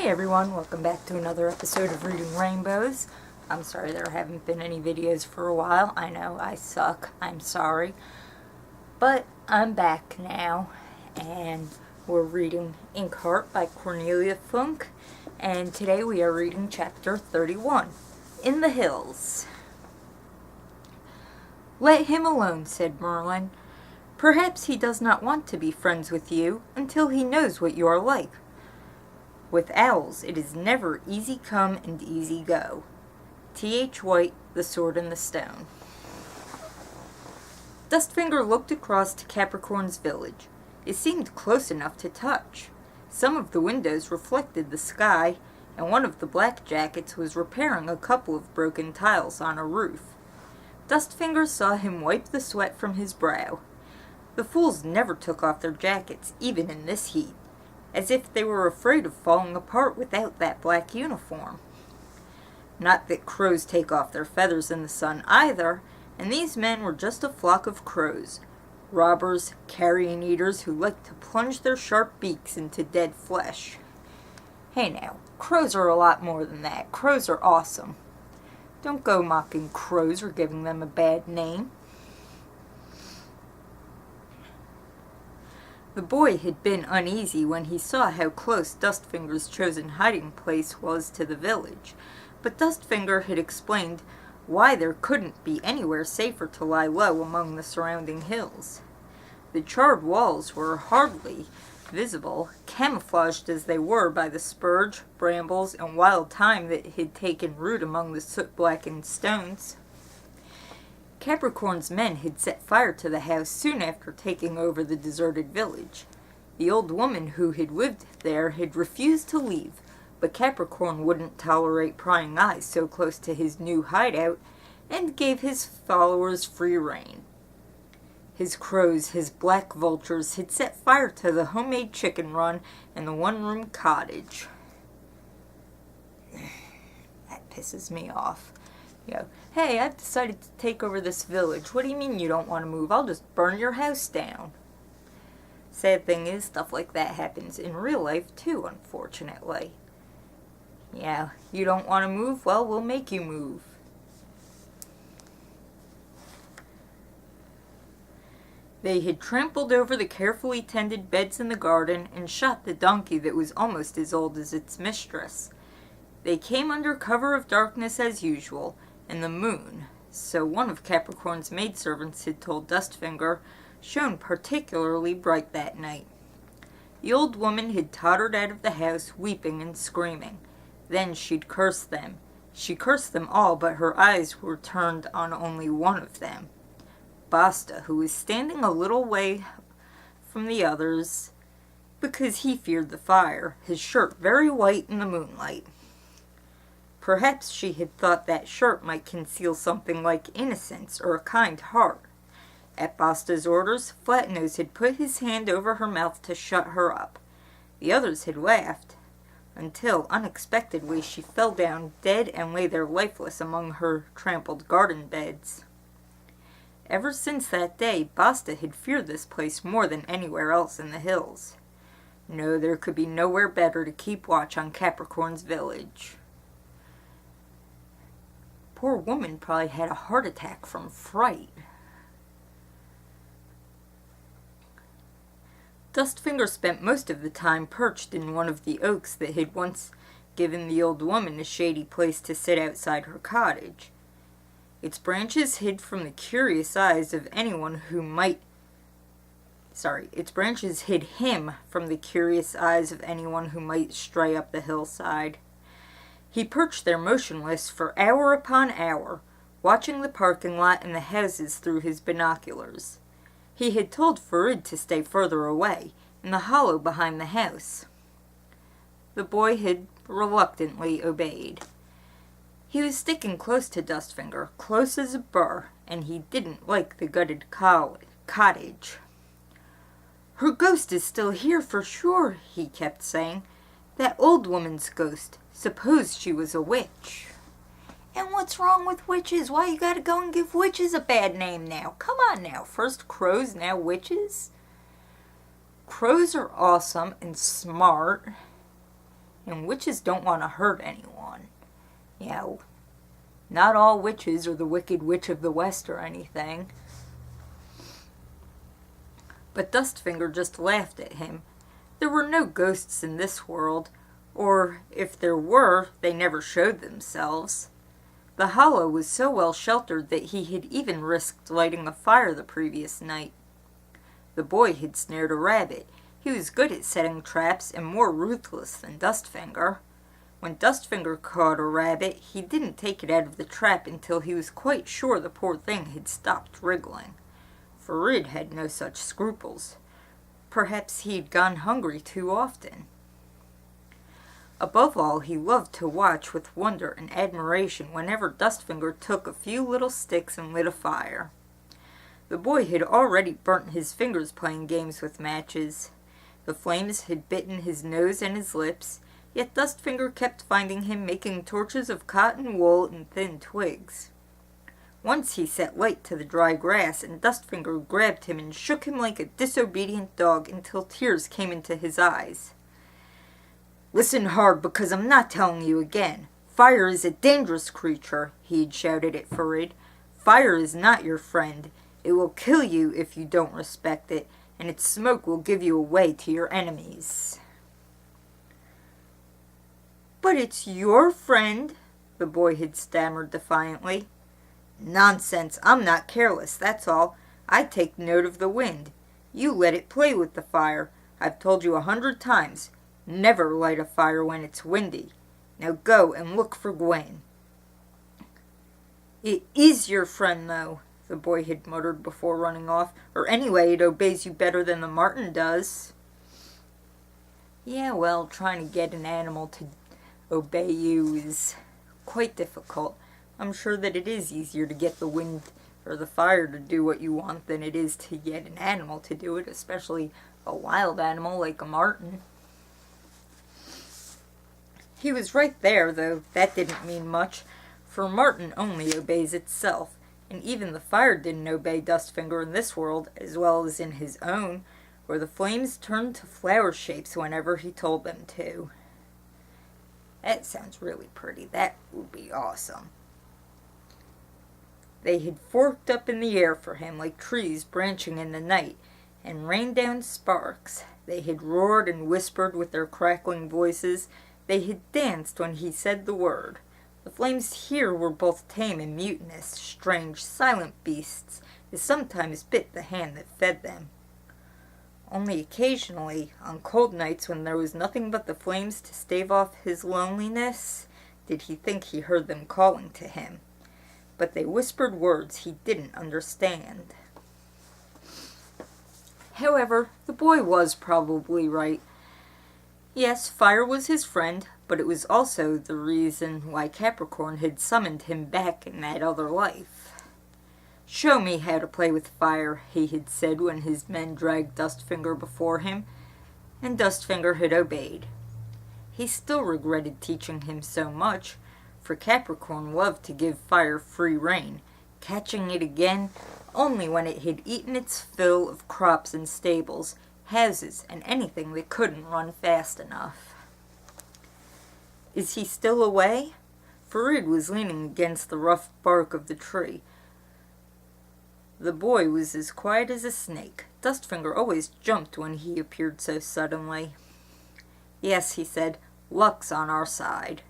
Hey everyone, welcome back to another episode of Reading Rainbows. I'm sorry there haven't been any videos for a while. I know, I suck. I'm sorry. But I'm back now, and we're reading Inkheart by Cornelia Funke, and today we are reading chapter 31, In the Hills. "Let him alone," said Merlin. "Perhaps he does not want to be friends with you until he knows what you are like. With owls, it is never easy come and easy go." T.H. White, The Sword and the Stone. Dustfinger looked across to Capricorn's village. It seemed close enough to touch. Some of the windows reflected the sky, and one of the blackjackets was repairing a couple of broken tiles on a roof. Dustfinger saw him wipe the sweat from his brow. The fools never took off their jackets, even in this heat, as if they were afraid of falling apart without that black uniform. Not that crows take off their feathers in the sun either, and these men were just a flock of crows, robbers, carrion eaters who like to plunge their sharp beaks into dead flesh. Hey now, crows are a lot more than that. Crows are awesome. Don't go mocking crows or giving them a bad name. The boy had been uneasy when he saw how close Dustfinger's chosen hiding place was to the village, but Dustfinger had explained why there couldn't be anywhere safer to lie low among the surrounding hills. The charred walls were hardly visible, camouflaged as they were by the spurge, brambles, and wild thyme that had taken root among the soot-blackened stones. Capricorn's men had set fire to the house soon after taking over the deserted village. The old woman who had lived there had refused to leave, but Capricorn wouldn't tolerate prying eyes so close to his new hideout, and gave his followers free rein. His crows, his black vultures, had set fire to the homemade chicken run and the one-room cottage. That pisses me off. Hey, I've decided to take over this village. What do you mean you don't want to move? I'll just burn your house down. Sad thing is, stuff like that happens in real life too, unfortunately. Yeah, you don't want to move? Well, we'll make you move. They had trampled over the carefully tended beds in the garden and shot the donkey that was almost as old as its mistress. They came under cover of darkness as usual, and the moon, so one of Capricorn's maidservants had told Dustfinger, shone particularly bright that night. The old woman had tottered out of the house, weeping and screaming. Then she'd cursed them. She cursed them all, but her eyes were turned on only one of them, Basta, who was standing a little way from the others, because he feared the fire, his shirt very white in the moonlight. Perhaps she had thought that shirt might conceal something like innocence or a kind heart. At Basta's orders, Flatnose had put his hand over her mouth to shut her up. The others had laughed, until, unexpectedly, she fell down dead and lay there lifeless among her trampled garden beds. Ever since that day, Basta had feared this place more than anywhere else in the hills. No, there could be nowhere better to keep watch on Capricorn's village. Poor woman probably had a heart attack from fright. Dustfinger spent most of the time perched in one of the oaks that had once given the old woman a shady place to sit outside her cottage. Its branches hid from the curious eyes of anyone who might... its branches hid him from the curious eyes of anyone who might stray up the hillside. He perched there motionless for hour upon hour, watching the parking lot and the houses through his binoculars. He had told Farid to stay further away, in the hollow behind the house. The boy had reluctantly obeyed. He was sticking close to Dustfinger, close as a burr, and he didn't like the gutted cottage. "Her ghost is still here for sure," he kept saying. "That old woman's ghost. Suppose she was a witch." And what's wrong with witches? Why you gotta go and give witches a bad name now? Come on now. First crows, now witches. Crows are awesome and smart and witches don't want to hurt anyone. You know, not all witches are the Wicked Witch of the West or anything. But Dustfinger just laughed at him. There were no ghosts in this world, or if there were, they never showed themselves. The hollow was so well sheltered that he had even risked lighting a fire the previous night. The boy had snared a rabbit. He was good at setting traps and more ruthless than Dustfinger. When Dustfinger caught a rabbit, he didn't take it out of the trap until he was quite sure the poor thing had stopped wriggling. Farid had no such scruples. Perhaps he had gone hungry too often. Above all, he loved to watch with wonder and admiration whenever Dustfinger took a few little sticks and lit a fire. The boy had already burnt his fingers playing games with matches. The flames had bitten his nose and his lips, yet Dustfinger kept finding him making torches of cotton wool and thin twigs. Once he set light to the dry grass, and Dustfinger grabbed him and shook him like a disobedient dog until tears came into his eyes. "Listen hard, because I'm not telling you again. Fire is a dangerous creature," he had shouted at Farid. "Fire is not your friend. It will kill you if you don't respect it, and its smoke will give you away to your enemies." "But it's your friend," the boy had stammered defiantly. "Nonsense, I'm not careless, that's all. I take note of the wind. You let it play with the fire. I've told you 100 times, never light a fire when it's windy. Now go and look for Gwen." "It is your friend, though," the boy had muttered before running off. "Or anyway, it obeys you better than the marten does." Yeah, well, trying to get an animal to obey you is quite difficult. I'm sure that it is easier to get the wind or the fire to do what you want than it is to get an animal to do it, especially a wild animal like a marten. He was right there, though that didn't mean much, for a marten only obeys itself, and even the fire didn't obey Dustfinger in this world as well as in his own, where the flames turned to flower shapes whenever he told them to. That sounds really pretty. That would be awesome. They had forked up in the air for him like trees branching in the night, and rained down sparks. They had roared and whispered with their crackling voices. They had danced when he said the word. The flames here were both tame and mutinous, strange, silent beasts, that sometimes bit the hand that fed them. Only occasionally, on cold nights when there was nothing but the flames to stave off his loneliness, did he think he heard them calling to him. But they whispered words he didn't understand. However, the boy was probably right. Yes, fire was his friend, but it was also the reason why Capricorn had summoned him back in that other life. "Show me how to play with fire," he had said when his men dragged Dustfinger before him, and Dustfinger had obeyed. He still regretted teaching him so much, for Capricorn loved to give fire free rein, catching it again only when it had eaten its fill of crops and stables, houses, and anything that couldn't run fast enough. "Is he still away?" Farid was leaning against the rough bark of the tree. The boy was as quiet as a snake. Dustfinger always jumped when he appeared so suddenly. "Yes," he said, "luck's on our side."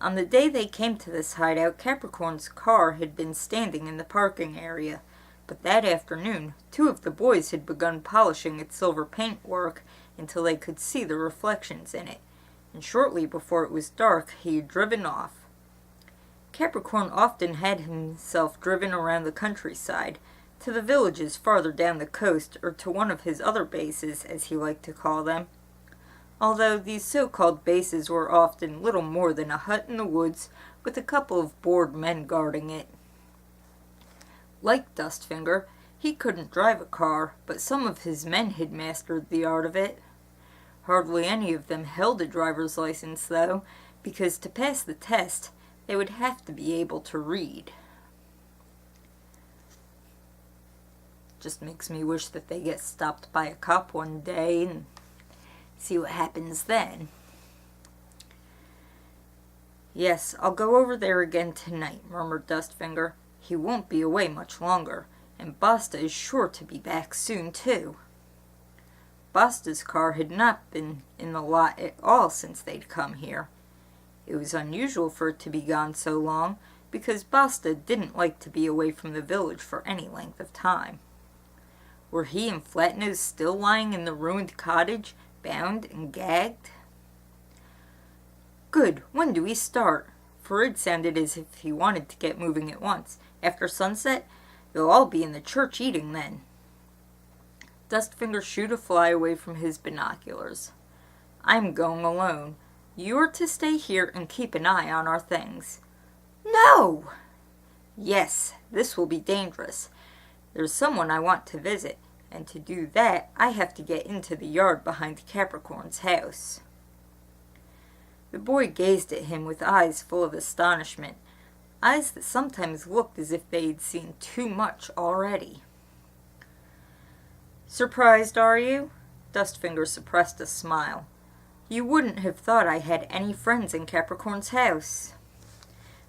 On the day they came to this hideout, Capricorn's car had been standing in the parking area, but that afternoon 2 of the boys had begun polishing its silver paintwork until they could see the reflections in it, and shortly before it was dark he had driven off. Capricorn often had himself driven around the countryside, to the villages farther down the coast, or to one of his other bases, as he liked to call them. Although these so-called bases were often little more than a hut in the woods with a couple of bored men guarding it. Like Dustfinger, he couldn't drive a car, but some of his men had mastered the art of it. Hardly any of them held a driver's license, though, because to pass the test, they would have to be able to read. Just makes me wish that they get stopped by a cop one day and see what happens then. Yes, I'll go over there again tonight, murmured Dustfinger. He won't be away much longer, and Basta is sure to be back soon, too. Basta's car had not been in the lot at all since they'd come here. It was unusual for it to be gone so long, because Basta didn't like to be away from the village for any length of time. Were he and Flatnose still lying in the ruined cottage, bound and gagged? Good. When do we start? Farid sounded as if he wanted to get moving at once. After sunset? They'll all be in the church eating then. Dustfinger shooed a fly away from his binoculars. I'm going alone. You are to stay here and keep an eye on our things. No! Yes, this will be dangerous. There's someone I want to visit, and to do that, I have to get into the yard behind Capricorn's house. The boy gazed at him with eyes full of astonishment, eyes that sometimes looked as if they'd seen too much already. Surprised, are you? Dustfinger suppressed a smile. You wouldn't have thought I had any friends in Capricorn's house.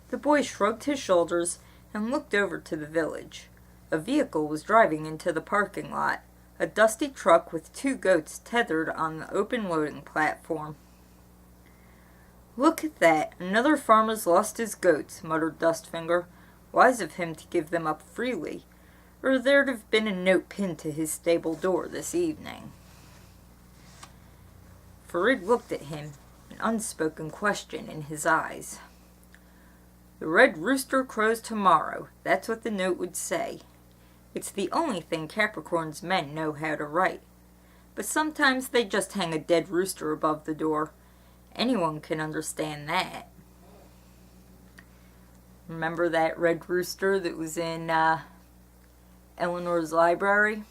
The boy shrugged his shoulders and looked over to the village. A vehicle was driving into the parking lot, a dusty truck with 2 goats tethered on the open loading platform. Look at that, another farmer's lost his goats, muttered Dustfinger. Wise of him to give them up freely, or there'd have been a note pinned to his stable door this evening. Farid looked at him, an unspoken question in his eyes. The red rooster crows tomorrow, that's what the note would say. It's the only thing Capricorn's men know how to write. But sometimes they just hang a dead rooster above the door. Anyone can understand that. Remember that red rooster that was in Eleanor's library?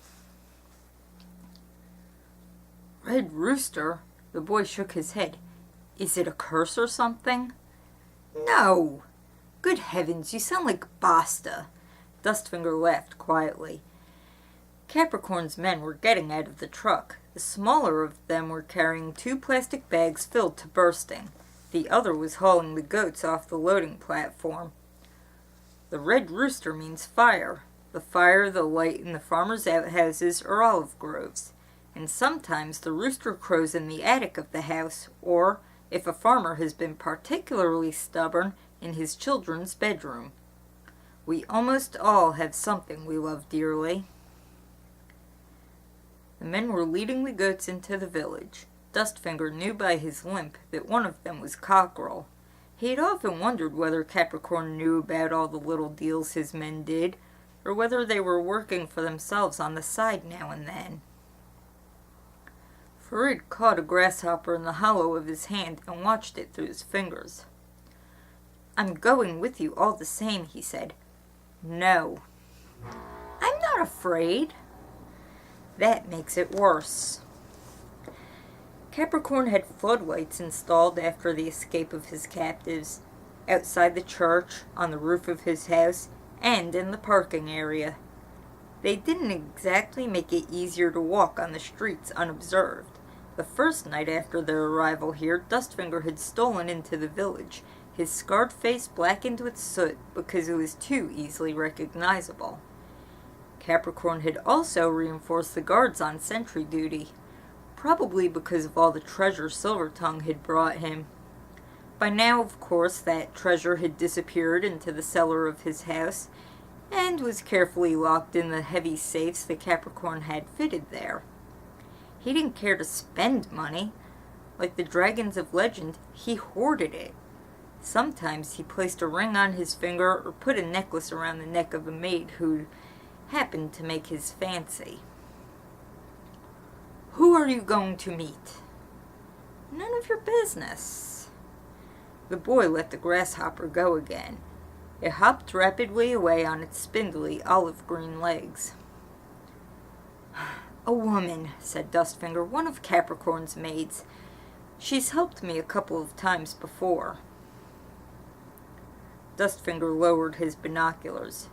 Red rooster? The boy shook his head. Is it a curse or something? No! Good heavens, you sound like Basta. Dustfinger laughed quietly. Capricorn's men were getting out of the truck. The smaller of them were carrying 2 plastic bags filled to bursting. The other was hauling the goats off the loading platform. The red rooster means fire. The fire they'll light in the farmers' outhouses or olive groves. And sometimes the rooster crows in the attic of the house, or, if a farmer has been particularly stubborn, in his children's bedroom. We almost all have something we love dearly. The men were leading the goats into the village. Dustfinger knew by his limp that one of them was Cockerel. He had often wondered whether Capricorn knew about all the little deals his men did, or whether they were working for themselves on the side now and then. Farid caught a grasshopper in the hollow of his hand and watched it through his fingers. I'm going with you all the same, he said. No. I'm not afraid. That makes it worse. Capricorn had floodlights installed after the escape of his captives, outside the church, on the roof of his house, and in the parking area. They didn't exactly make it easier to walk on the streets unobserved. The first night after their arrival here, Dustfinger had stolen into the village, his scarred face blackened with soot because it was too easily recognizable. Capricorn had also reinforced the guards on sentry duty, probably because of all the treasure Silvertongue had brought him. By now, of course, that treasure had disappeared into the cellar of his house, and was carefully locked in the heavy safes that Capricorn had fitted there. He didn't care to spend money. Like the dragons of legend, he hoarded it. Sometimes he placed a ring on his finger or put a necklace around the neck of a maid who happened to make his fancy. Who are you going to meet? None of your business. The boy let the grasshopper go again. It hopped rapidly away on its spindly olive-green legs. A woman, said Dustfinger, one of Capricorn's maids. She's helped me a couple of times before. Dustfinger lowered his binoculars.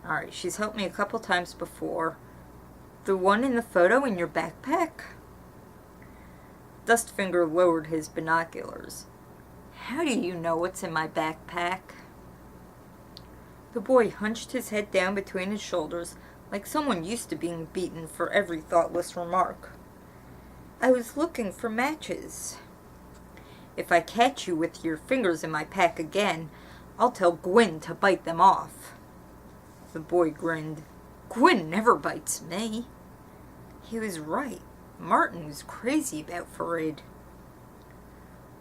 Alright, she's helped me a couple times before. The one in the photo in your backpack? Dustfinger lowered his binoculars. How do you know what's in my backpack? The boy hunched his head down between his shoulders, like someone used to being beaten for every thoughtless remark. I was looking for matches. If I catch you with your fingers in my pack again, I'll tell Gwyn to bite them off. The boy grinned. Gwyn never bites me. He was right. Martin was crazy about Farid.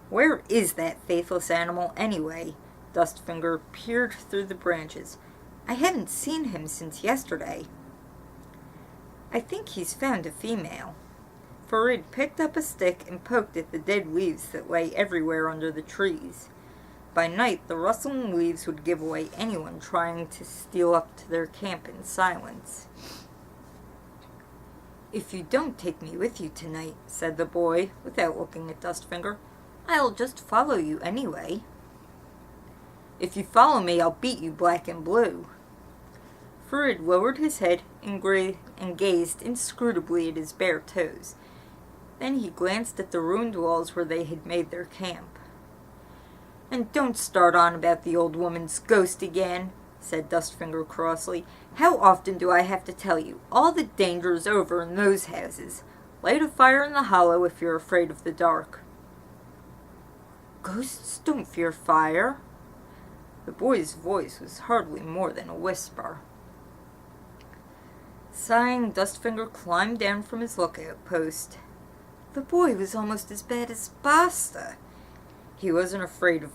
Where is that faithless animal anyway? Dustfinger peered through the branches. I haven't seen him since yesterday. I think he's found a female. Farid picked up a stick and poked at the dead leaves that lay everywhere under the trees. By night, the rustling leaves would give away anyone trying to steal up to their camp in silence. If you don't take me with you tonight, said the boy, without looking at Dustfinger, I'll just follow you anyway. If you follow me, I'll beat you black and blue. Farid lowered his head and gazed inscrutably at his bare toes. Then he glanced at the ruined walls where they had made their camp. And don't start on about the old woman's ghost again, said Dustfinger crossly. How often do I have to tell you? All the danger is over in those houses. Light a fire in the hollow if you're afraid of the dark. Ghosts don't fear fire. The boy's voice was hardly more than a whisper. Sighing, Dustfinger climbed down from his lookout post. The boy was almost as bad as Basta. He wasn't afraid of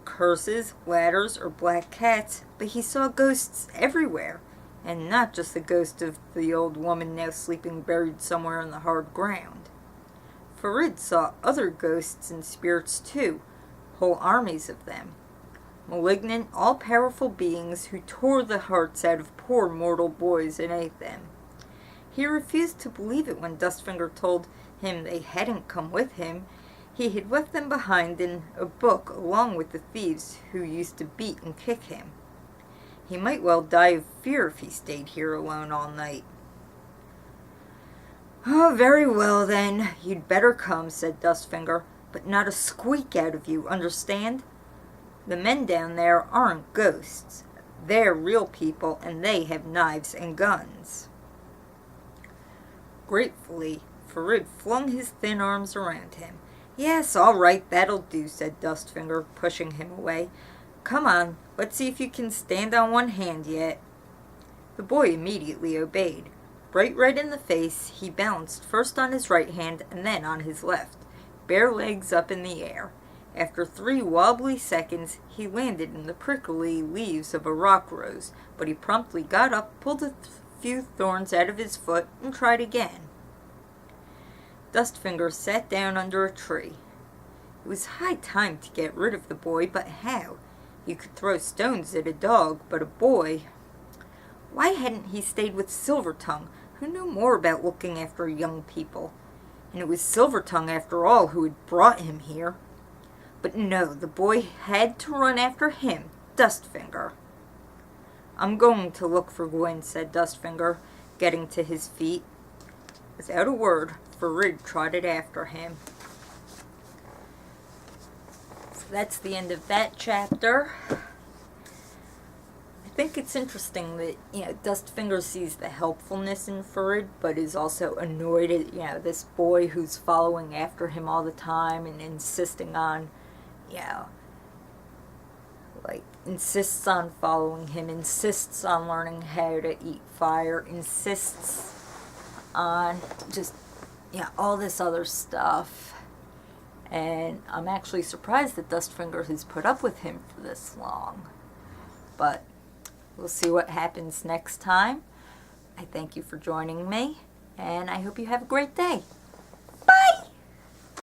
curses, ladders, or black cats, but he saw ghosts everywhere, and not just the ghost of the old woman now sleeping buried somewhere in the hard ground. Farid saw other ghosts and spirits too, whole armies of them. Malignant, all-powerful beings who tore the hearts out of poor mortal boys and ate them. He refused to believe it when Dustfinger told him they hadn't come with him. He had left them behind in a book along with the thieves who used to beat and kick him. He might well die of fear if he stayed here alone all night. Oh, very well then, you'd better come, said Dustfinger, but not a squeak out of you, understand? The men down there aren't ghosts. They're real people, and they have knives and guns. Gratefully, Farid flung his thin arms around him. Yes, all right, that'll do, said Dustfinger, pushing him away. Come on, let's see if you can stand on one hand yet. The boy immediately obeyed. Bright red in the face, he balanced first on his right hand and then on his left, bare legs up in the air. After 3 wobbly seconds, he landed in the prickly leaves of a rock rose, but he promptly got up, pulled a few thorns out of his foot, and tried again. Dustfinger sat down under a tree. It was high time to get rid of the boy, but how? You could throw stones at a dog, but a boy... Why hadn't he stayed with Silvertongue, who knew more about looking after young people? And it was Silvertongue, after all, who had brought him here. But no, the boy had to run after him, Dustfinger. I'm going to look for Gwyn, said Dustfinger, getting to his feet. Without a word, Farid trotted after him. So that's the end of that chapter. I think it's interesting that, Dustfinger sees the helpfulness in Farid, but is also annoyed at, this boy who's following after him all the time and insisting on, insists on following him, insists on learning how to eat fire, insists on just, all this other stuff. And I'm actually surprised that Dustfinger has put up with him for this long. But we'll see what happens next time. I thank you for joining me, and I hope you have a great day.